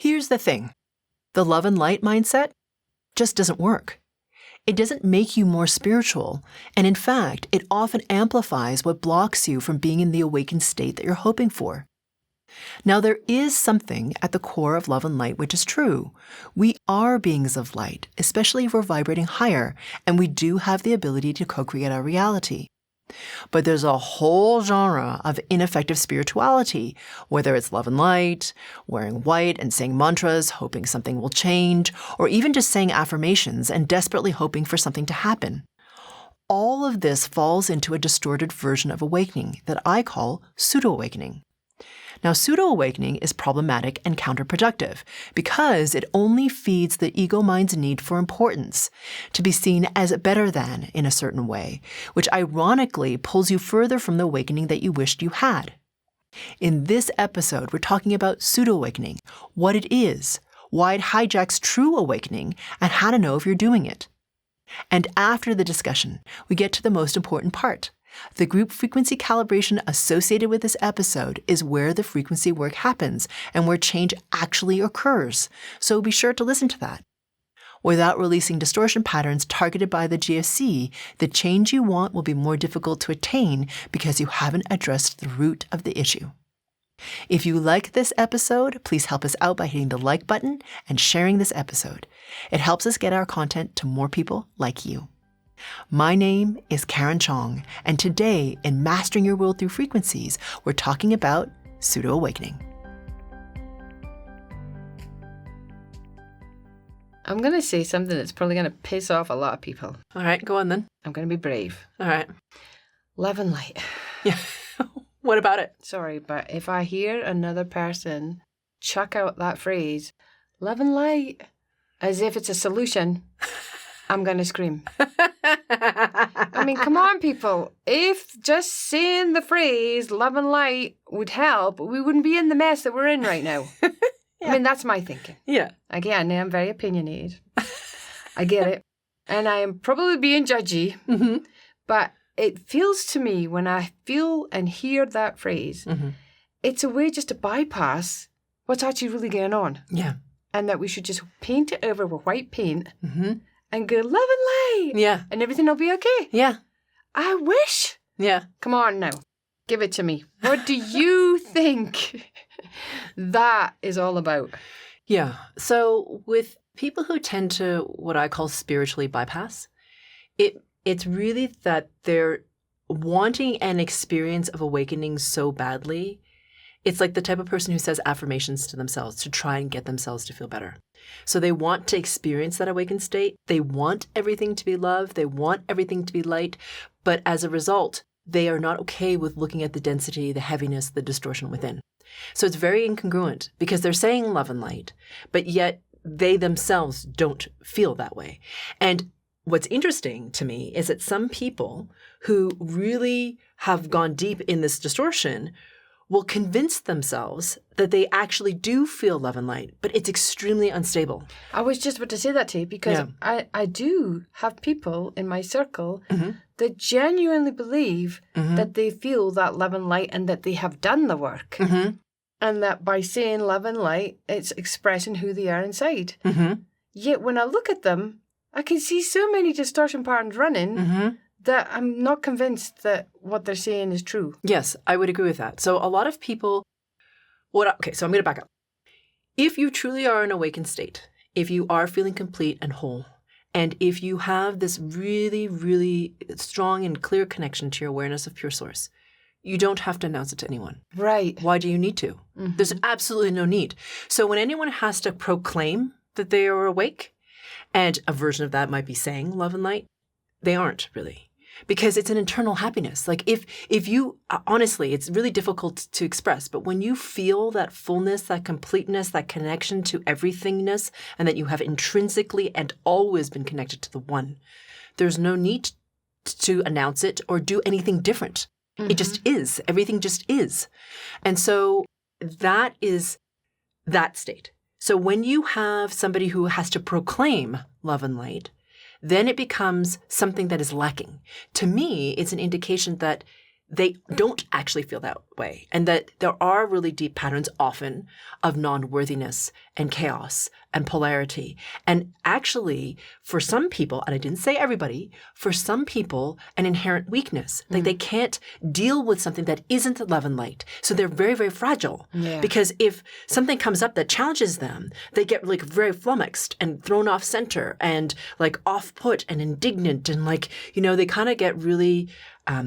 Here's the thing. The love and light mindset just doesn't work. It doesn't make you more spiritual, and in fact, it often amplifies what blocks you from being in the awakened state that you're hoping for. Now, there is something at the core of love and light which is true. We are beings of light, especially if we're vibrating higher, and we do have the ability to co-create our reality. But there's a whole genre of ineffective spirituality, whether it's love and light, wearing white and saying mantras, hoping something will change, or even just saying affirmations and desperately hoping for something to happen. All of this falls into a distorted version of awakening that I call pseudo-awakening. Now, pseudo-awakening is problematic and counterproductive because it only feeds the ego mind's need for importance, to be seen as better than in a certain way, which ironically pulls you further from the awakening that you wished you had. In this episode, we're talking about pseudo-awakening, what it is, why it hijacks true awakening, and how to know if you're doing it. And after the discussion, we get to the most important part. The group frequency calibration associated with this episode is where the frequency work happens and where change actually occurs, so be sure to listen to that. Without releasing distortion patterns targeted by the GFC, the change you want will be more difficult to attain because you haven't addressed the root of the issue. If you like this episode, please help us out by hitting the like button and sharing this episode. It helps us get our content to more people like you. My name is Karen Cheong, and today in Mastering Your World Through Frequencies, we're talking about pseudo-awakening. I'm going to say something that's probably going to piss off a lot of people. All right, go on then. I'm going to be brave. All right. Love and light. Yeah. What about it? Sorry, but if I hear another person chuck out that phrase, love and light, as if it's a solution, I'm going to scream. I mean, come on, people. If just saying the phrase love and light would help, we wouldn't be in the mess that we're in right now. Yeah. I mean, that's my thinking. Yeah. Again, I'm very opinionated. I get it. And I am probably being judgy. Mm-hmm. But it feels to me when I feel and hear that phrase, it's a way just to bypass what's actually really going on. Yeah. And that we should just paint it over with white paint. Mm-hmm. And go, love and light. Yeah. And everything will be okay. Yeah. I wish. Yeah. Come on now. Give it to me. What do you think that is all about? Yeah. So with people who tend to what I call spiritually bypass, it's really that they're wanting an experience of awakening so badly. It's like the type of person who says affirmations to themselves to try and get themselves to feel better. So they want to experience that awakened state. They want everything to be love. They want everything to be light. But as a result, they are not okay with looking at the density, the heaviness, the distortion within. So it's very incongruent because they're saying love and light, but yet they themselves don't feel that way. And what's interesting to me is that some people who really have gone deep in this distortion will convince themselves that they actually do feel love and light, but it's extremely unstable. I was just about to say that to you because I do have people in my circle that genuinely believe that they feel that love and light and that they have done the work. And that by saying love and light, it's expressing who they are inside. Yet when I look at them, I can see so many distortion patterns running that I'm not convinced that what they're saying is true. Yes, I would agree with that. So a lot of people, so I'm going to back up. If you truly are in an awakened state, if you are feeling complete and whole, and if you have this really, really strong and clear connection to your awareness of pure source, you don't have to announce it to anyone. Right. Why do you need to? There's absolutely no need. So when anyone has to proclaim that they are awake, and a version of that might be saying love and light, they aren't really. Because it's an internal happiness. Like if you, honestly, it's really difficult to express, but when you feel that fullness, that completeness, that connection to everythingness, and that you have intrinsically and always been connected to the one, there's no need to announce it or do anything different. It just is. Everything just is. And so that is that state. So when you have somebody who has to proclaim love and light, then it becomes something that is lacking. To me, it's an indication that they don't actually feel that way, and that there are really deep patterns often of non-worthiness and chaos and polarity. And actually, for some people, and I didn't say everybody, for some people, an inherent weakness. Like they can't deal with something that isn't love and light. So they're very, very fragile. Yeah. Because if something comes up that challenges them, they get like very flummoxed and thrown off center and like off-put and indignant and like, they kind of get really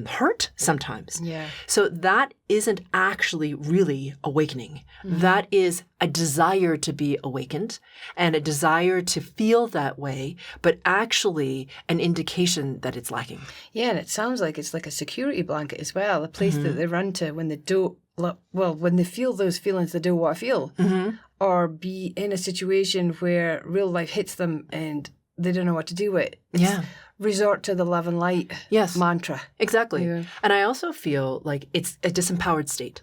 hurt sometimes. Yeah. So that isn't actually really awakening. That is a desire to be awakened and a desire to feel that way, but actually an indication that it's lacking. Yeah, and it sounds like it's like a security blanket as well, a place that they run to when they don't, when they feel those feelings they don't want to feel, or be in a situation where real life hits them and they don't know what to do with it. Resort to the love and light mantra. Exactly. Yeah. And I also feel like it's a disempowered state.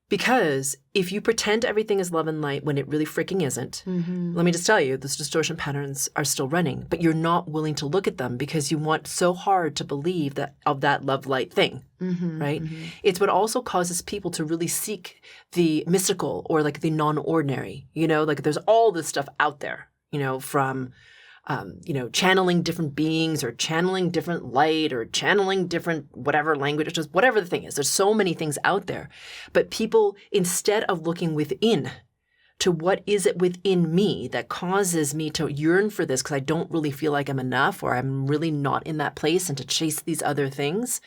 Because if you pretend everything is love and light when it really freaking isn't, let me just tell you, those distortion patterns are still running, but you're not willing to look at them because you want so hard to believe that of that love light thing, right? It's what also causes people to really seek the mystical or like the non-ordinary, like there's all this stuff out there, from channeling different beings or channeling different light or channeling different whatever language, just whatever the thing is. There's so many things out there. But people, instead of looking within to what is it within me that causes me to yearn for this because I don't really feel like I'm enough or I'm really not in that place and to chase these other things,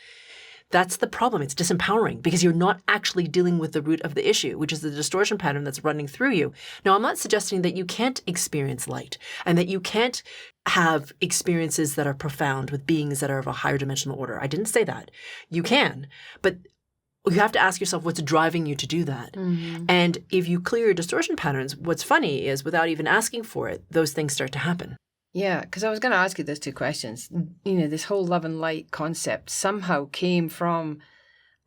that's the problem. It's disempowering because you're not actually dealing with the root of the issue, which is the distortion pattern that's running through you. Now, I'm not suggesting that you can't experience light and that you can't have experiences that are profound with beings that are of a higher dimensional order. I didn't say that. You can, but you have to ask yourself what's driving you to do that. And if you clear your distortion patterns, what's funny is without even asking for it, those things start to happen. Yeah, because I was going to ask you those two questions. This whole love and light concept somehow came from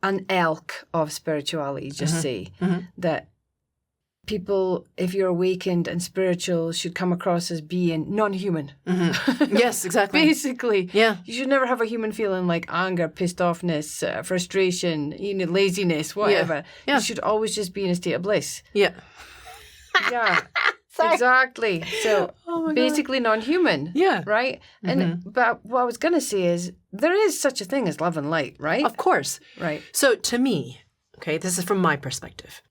an ilk of spirituality, just say, that people, if you're awakened and spiritual, should come across as being non-human. Yes, exactly. Basically. Yeah. You should never have a human feeling like anger, pissed offness, frustration, laziness, whatever. Yeah. You should always just be in a state of bliss. Yeah. Yeah. Exactly. So basically non-human. Yeah. Right? And but what I was going to say is there is such a thing as love and light, right? Of course. Right. So to me, okay, this is from my perspective.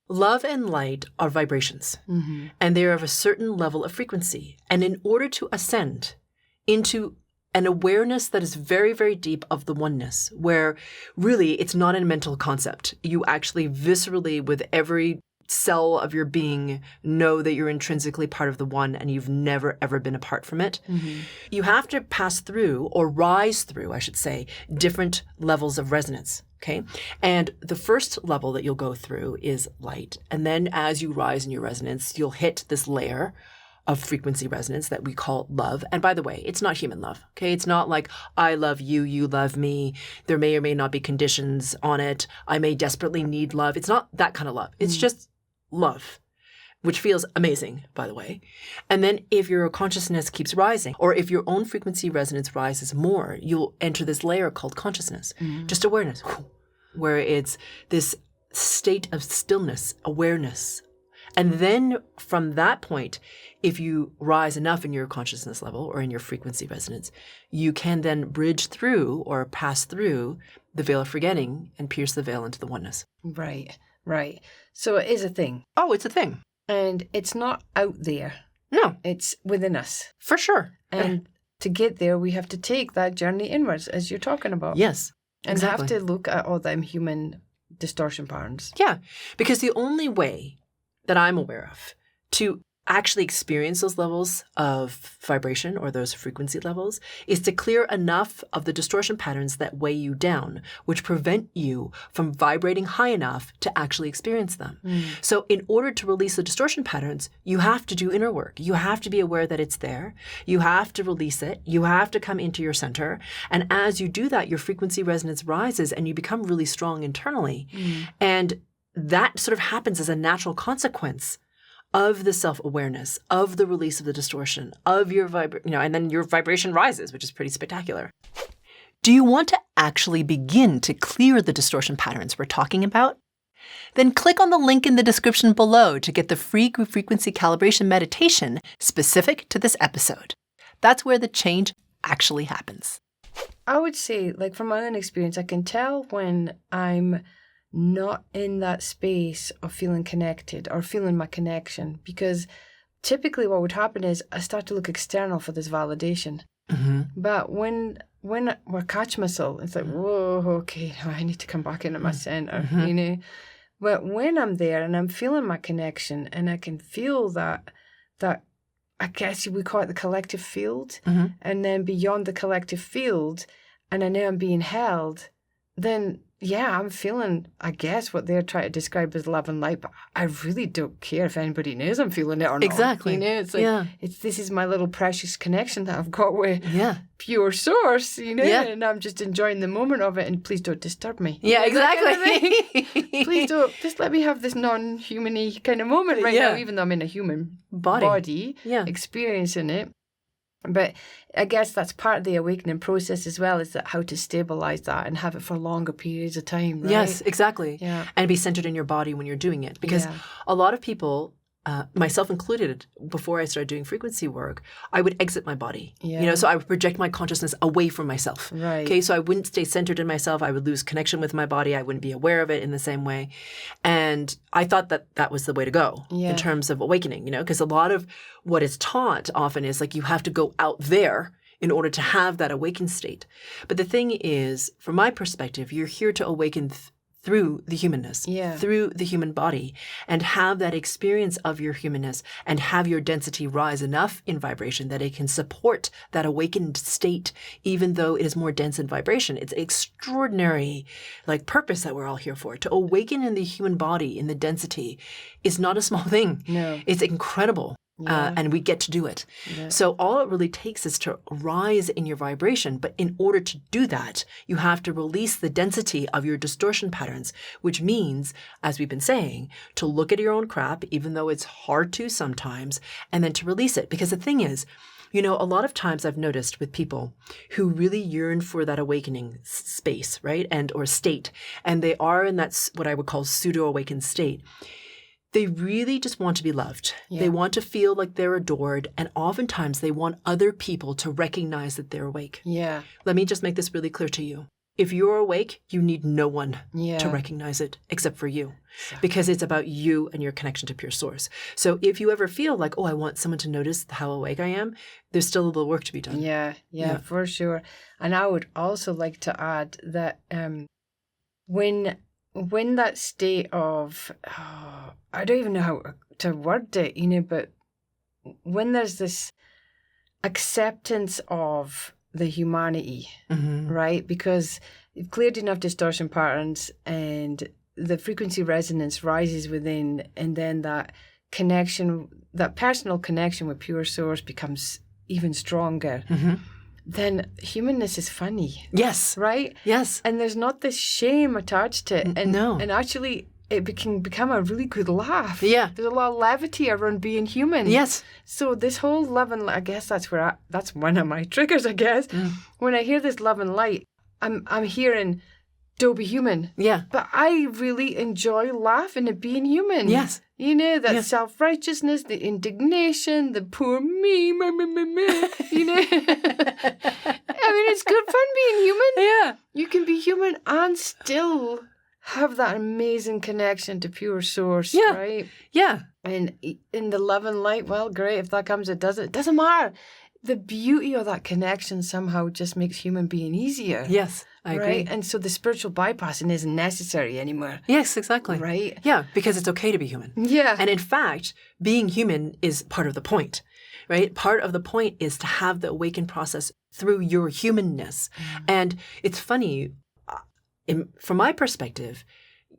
Love and light are vibrations, and they are of a certain level of frequency. And in order to ascend into an awareness that is very, very deep of the oneness, where really it's not a mental concept. You actually viscerally, with every cell of your being, know that you're intrinsically part of the one and you've never, ever been apart from it. You have to pass through, or rise through, I should say, different levels of resonance. Okay. And the first level that you'll go through is light. And then as you rise in your resonance, you'll hit this layer of frequency resonance that we call love. And by the way, it's not human love. Okay. It's not like I love you, you love me. There may or may not be conditions on it. I may desperately need love. It's not that kind of love. It's just love, which feels amazing, by the way. And then if your consciousness keeps rising, or if your own frequency resonance rises more, you'll enter this layer called consciousness, just awareness, where it's this state of stillness, awareness. And then from that point, if you rise enough in your consciousness level or in your frequency resonance, you can then bridge through or pass through the veil of forgetting and pierce the veil into the oneness. Right. Right. So it is a thing. Oh, it's a thing. And it's not out there. No. It's within us. For sure. And to get there, we have to take that journey inwards, as you're talking about. Yes. And exactly. have to look at all them human distortion patterns. Yeah. Because the only way that I'm aware of to actually experience those levels of vibration or those frequency levels is to clear enough of the distortion patterns that weigh you down, which prevent you from vibrating high enough to actually experience them. So in order to release the distortion patterns, you have to do inner work. You have to be aware that it's there. You have to release it. You have to come into your center. And as you do that, your frequency resonance rises and you become really strong internally. And that sort of happens as a natural consequence of the self-awareness, of the release of the distortion, of your and then your vibration rises, which is pretty spectacular. Do you want to actually begin to clear the distortion patterns we're talking about? Then click on the link in the description below to get the free Group Frequency Calibration meditation specific to this episode. That's where the change actually happens. I would say, like from my own experience, I can tell when I'm not in that space of feeling connected or feeling my connection, because typically what would happen is I start to look external for this validation. Mm-hmm. But when I catch myself, it's like, whoa, okay, now I need to come back into my center, you know. But when I'm there and I'm feeling my connection and I can feel that I guess we call it the collective field, and then beyond the collective field, and I know I'm being held, then yeah, I'm feeling, I guess, what they're trying to describe as love and light, but I really don't care if anybody knows I'm feeling it or not. Exactly. You know, it's like, this is my little precious connection that I've got with pure source, you know, and I'm just enjoying the moment of it, and please don't disturb me. Yeah, exactly. Please don't, just let me have this non-human-y kind of moment right now, even though I'm in a human body experiencing it. But I guess that's part of the awakening process as well, is that how to stabilize that and have it for longer periods of time, right? Yes, exactly. Yeah. And be centered in your body when you're doing it. Because a lot of people, myself included, before I started doing frequency work, I would exit my body. Yeah. You know, so I would project my consciousness away from myself. Right. Okay, so I wouldn't stay centered in myself. I would lose connection with my body. I wouldn't be aware of it in the same way. And I thought that was the way to go in terms of awakening, you know, because a lot of what is taught often is like you have to go out there in order to have that awakened state. But the thing is, from my perspective, you're here to awaken through the humanness, through the human body, and have that experience of your humanness and have your density rise enough in vibration that it can support that awakened state, even though it is more dense in vibration. It's extraordinary, like, purpose that we're all here for. To awaken in the human body, in the density, is not a small thing. No. It's incredible. And we get to do it. Yeah. So all it really takes is to rise in your vibration. But in order to do that, you have to release the density of your distortion patterns, which means, as we've been saying, to look at your own crap, even though it's hard to sometimes, and then to release it. Because the thing is, you know, a lot of times I've noticed with people who really yearn for that awakening space, right? Or state, and they are in that, what I would call pseudo-awakened state. They really just want to be loved. Yeah. They want to feel like they're adored. And oftentimes they want other people to recognize that they're awake. Yeah. Let me just make this really clear to you. If you're awake, you need no one to recognize it except for you. Because it's about you and your connection to pure source. So if you ever feel like, oh, I want someone to notice how awake I am, there's still a little work to be done. Yeah, for sure. And I would also like to add that when that state of, I don't even know how to word it, you know, but when there's this acceptance of the humanity, right? Because you've cleared enough distortion patterns and the frequency resonance rises within, and then that connection, that personal connection with pure source becomes even stronger. Then humanness is funny. Yes. Right? Yes. And there's not this shame attached to it. And, no. And actually, it can become a really good laugh. Yeah. There's a lot of levity around being human. Yes. So this whole love and light, I guess that's one of my triggers, I guess. When I hear this love and light, I'm hearing, don't be human. Yeah. But I really enjoy laughing at being human. Yes. You know, that self-righteousness, the indignation, the poor me, you know. I mean, it's good fun being human. Yeah. You can be human and still have that amazing connection to pure source, right? Yeah. And in the love and light, well, great. If that comes, it doesn't. It doesn't matter. The beauty of that connection somehow just makes human being easier. Yes, I agree. Right? And so the spiritual bypassing isn't necessary anymore. Yes, exactly. Right? Yeah, because it's okay to be human. Yeah. And in fact, being human is part of the point, right? Part of the point is to have the awaken process through your humanness. And it's funny, from my perspective,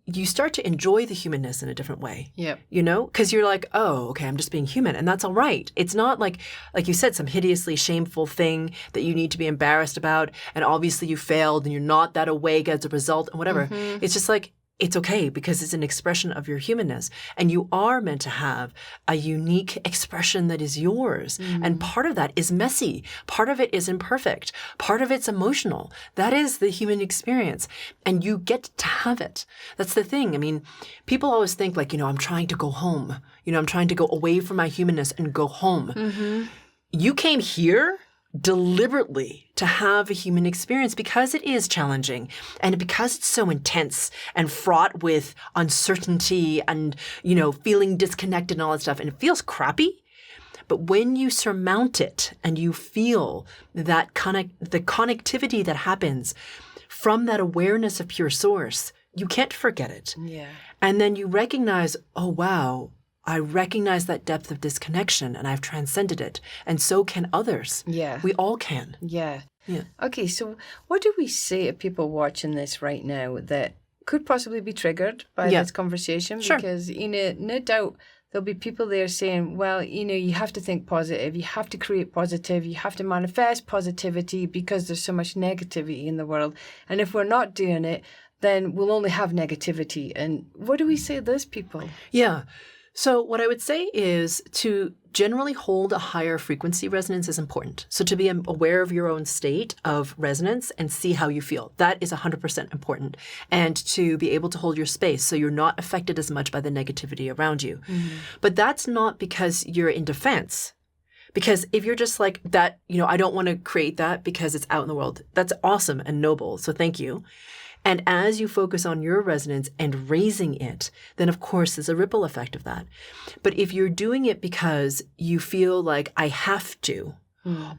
you start to enjoy the humanness in a different way. Yeah. You know? Because you're like, oh, okay, I'm just being human. And that's all right. It's not like you said, some hideously shameful thing that you need to be embarrassed about. And obviously you failed and you're not that awake as a result and whatever. It's just like, it's okay because it's an expression of your humanness. And you are meant to have a unique expression that is yours. And part of that is messy. Part of it is imperfect. Part of it's emotional. That is the human experience. And you get to have it. That's the thing. I mean, people always think like, I'm trying to go home. I'm trying to go away from my humanness and go home. You came here deliberately to have a human experience because it is challenging and because it's so intense and fraught with uncertainty and, feeling disconnected and all that stuff. And it feels crappy. But when you surmount it and you feel that the connectivity that happens from that awareness of pure source, you can't forget it. Yeah. And then you recognize, oh, wow, I recognize that depth of disconnection and I've transcended it. And so can others. Yeah. We all can. Yeah. Yeah. Okay, so what do we say to people watching this right now that could possibly be triggered by this conversation? Sure. Because, no doubt there'll be people there saying, well, you have to think positive, you have to create positive, you have to manifest positivity because there's so much negativity in the world. And if we're not doing it, then we'll only have negativity. And what do we say to those people? Yeah. So what I would say is to generally hold a higher frequency resonance is important. So to be aware of your own state of resonance and see how you feel. That is 100% important. And to be able to hold your space so you're not affected as much by the negativity around you. But that's not because you're in defense. Because if you're just like that, I don't want to create that because it's out in the world. That's awesome and noble. So thank you. And as you focus on your resonance and raising it, then of course there's a ripple effect of that. But if you're doing it because you feel like I have to,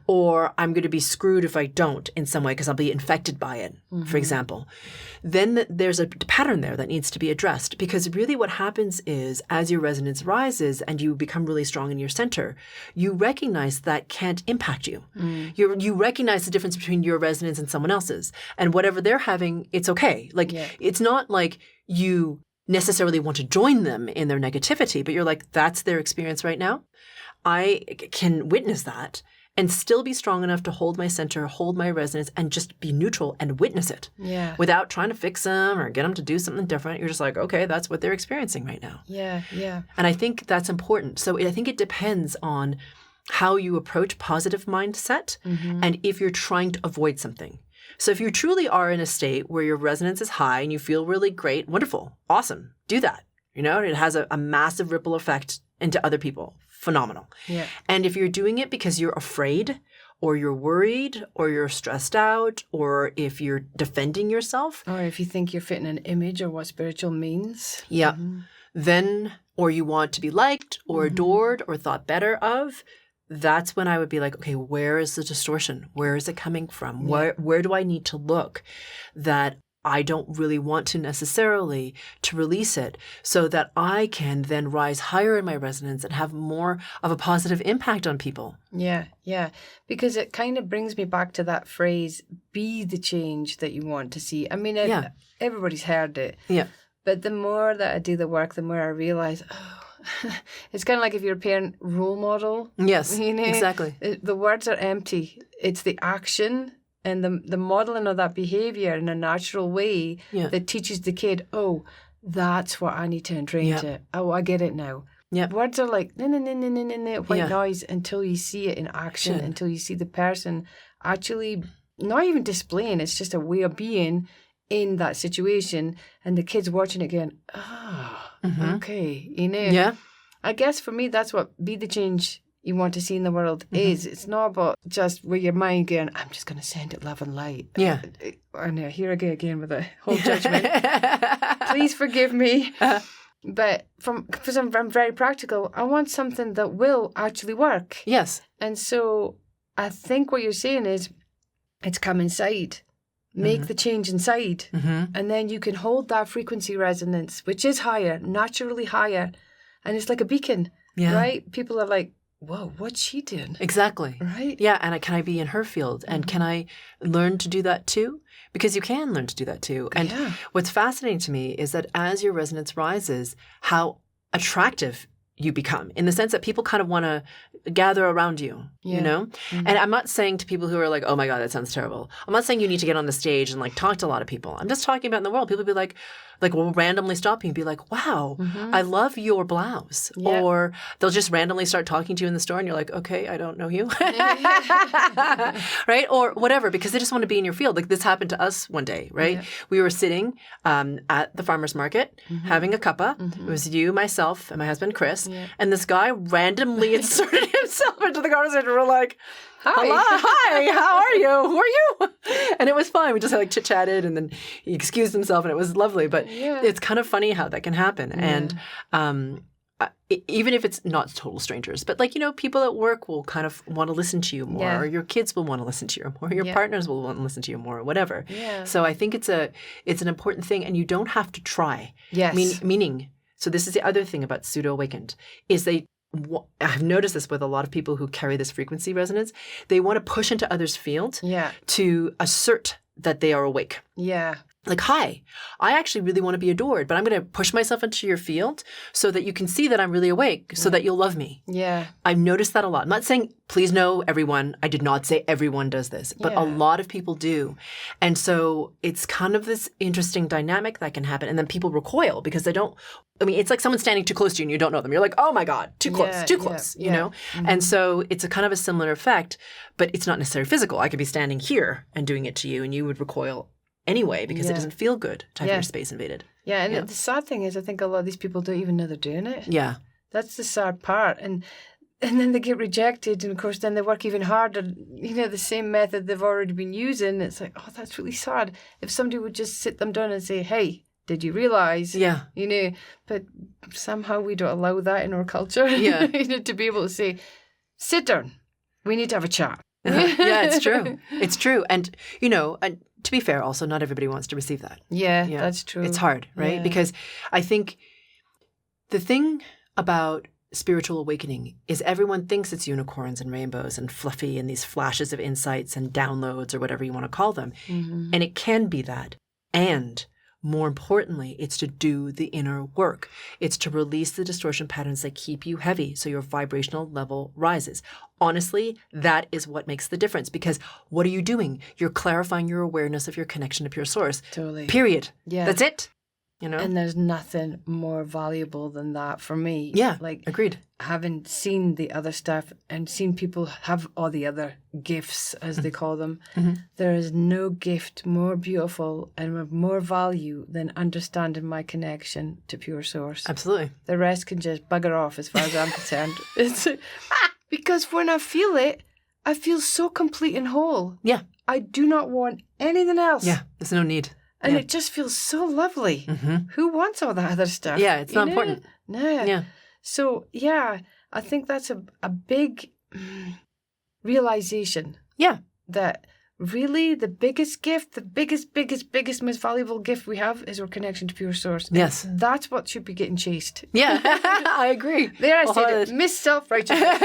or I'm going to be screwed if I don't in some way because I'll be infected by it, for example, then there's a pattern there that needs to be addressed. Because really what happens is as your resonance rises and you become really strong in your center, you recognize that can't impact you. You recognize the difference between your resonance and someone else's. And whatever they're having, it's okay. It's not like you necessarily want to join them in their negativity, but you're like, that's their experience right now. I can witness that and still be strong enough to hold my center, hold my resonance, and just be neutral and witness it. Yeah. Without trying to fix them or get them to do something different. You're just like, okay, that's what they're experiencing right now. Yeah, yeah. And I think that's important. So I think it depends on how you approach positive mindset and if you're trying to avoid something. So if you truly are in a state where your resonance is high and you feel really great, wonderful, awesome, do that. It has a massive ripple effect into other people. Phenomenal. Yeah. And if you're doing it because you're afraid or you're worried or you're stressed out or if you're defending yourself. Or if you think you're fitting an image or what spiritual means. Yeah. Then, or you want to be liked or adored or thought better of, that's when I would be like, okay, where is the distortion? Where is it coming from? Yeah. Where do I need to look that I don't really want to necessarily to release it so that I can then rise higher in my resonance and have more of a positive impact on people. Yeah, yeah. Because it kind of brings me back to that phrase, be the change that you want to see. I mean, everybody's heard it. Yeah. But the more that I do the work, the more I realize, it's kind of like if you're a parent role model. Yes, exactly. The words are empty. It's the action and the modeling of that behavior in a natural way that teaches the kid, oh, that's what I need to entrain to. Oh, I get it now. Yeah. Words are like, white noise until you see it in action, until you see the person actually not even displaying, it's just a way of being in that situation. And the kid's watching it going, okay, Yeah. I guess for me, that's what be the change you want to see in the world is. It's not about just where your mind going, I'm just going to send it love and light. Yeah. And here I go again with a whole judgment. Please forgive me. But because I'm very practical, I want something that will actually work. Yes. And so I think what you're saying is it's come inside. Make the change inside. And then you can hold that frequency resonance, which is higher, naturally higher. And it's like a beacon, right? People are like, whoa, what's she doing? Exactly. Right? Yeah, and can I be in her field? And can I learn to do that too? Because you can learn to do that too. And what's fascinating to me is that as your resonance rises, how attractive you become, in the sense that people kind of want to gather around you, you know? Mm-hmm. And I'm not saying to people who are like, oh my God, that sounds terrible. I'm not saying you need to get on the stage and like talk to a lot of people. I'm just talking about in the world. People be like will randomly stop you and be like, wow, I love your blouse. Yeah. Or they'll just randomly start talking to you in the store and you're like, okay, I don't know you. Right? Or whatever, because they just want to be in your field. Like this happened to us one day, right? Yeah. We were sitting at the farmer's market having a cuppa. It was you, myself, and my husband, Chris. Yeah. And this guy randomly inserted himself into the conversation. We're like, hi. Hello, hi, how are you? Who are you? And it was fine. We just like chit-chatted and then he excused himself and it was lovely. But it's kind of funny how that can happen. Yeah. And even if it's not total strangers, but like, you know, people at work will kind of want to listen to you more, or your kids will want to listen to you more, or your partners will want to listen to you more, or whatever. Yeah. So I think it's an important thing, and you don't have to try. Yes. Meaning, so this is the other thing about pseudo-awakened, is I've noticed this with a lot of people who carry this frequency resonance. They want to push into others' field to assert that they are awake. Yeah. Like, hi, I actually really want to be adored, but I'm going to push myself into your field so that you can see that I'm really awake, so that you'll love me. Yeah. I've noticed that a lot. I'm not saying, please know everyone. I did not say everyone does this, but a lot of people do. And so it's kind of this interesting dynamic that can happen. And then people recoil because they don't, I mean, it's like someone standing too close to you and you don't know them. You're like, oh my God, too close, you know? Mm-hmm. And so it's a kind of a similar effect, but it's not necessarily physical. I could be standing here and doing it to you and you would recoil anyway, because it doesn't feel good to have your space invaded. Yeah, and the sad thing is I think a lot of these people don't even know they're doing it. Yeah. That's the sad part. And then they get rejected, and of course then they work even harder, you know, the same method they've already been using. It's like, oh, that's really sad. If somebody would just sit them down and say, hey, did you realize? Yeah. You know, but somehow we don't allow that in our culture. Yeah. You know, to be able to say, sit down, we need to have a chat. Yeah, it's true. It's true. And, you know, to be fair, also, not everybody wants to receive that. Yeah, that's true. It's hard, right? Yeah. Because I think the thing about spiritual awakening is everyone thinks it's unicorns and rainbows and fluffy and these flashes of insights and downloads or whatever you want to call them. Mm-hmm. And it can be that. And more importantly, it's to do the inner work. It's to release the distortion patterns that keep you heavy so your vibrational level rises. Honestly, that is what makes the difference, because what are you doing? You're clarifying your awareness of your connection to pure source. Totally. Period. Yeah. That's it. You know? And there's nothing more valuable than that for me. Yeah, like, agreed. Having seen the other stuff and seen people have all the other gifts, as they call them, there is no gift more beautiful and of more value than understanding my connection to pure source. Absolutely. The rest can just bugger off as far as I'm concerned. Because when I feel it, I feel so complete and whole. Yeah. I do not want anything else. Yeah, there's no need. And it just feels so lovely. Mm-hmm. Who wants all that other stuff? Yeah, it's not important. No. Yeah. So, yeah, I think that's a big realization. Yeah. That really the biggest gift, the biggest, most valuable gift we have is our connection to pure source. Yes. That's what should be getting chased. Yeah, I agree. There I said it. Miss Self-Righteousness.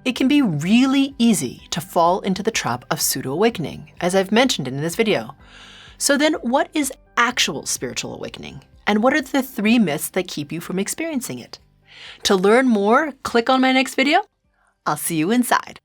It can be really easy to fall into the trap of pseudo-awakening, as I've mentioned in this video. So then what is actual spiritual awakening? And what are the 3 myths that keep you from experiencing it? To learn more, click on my next video. I'll see you inside.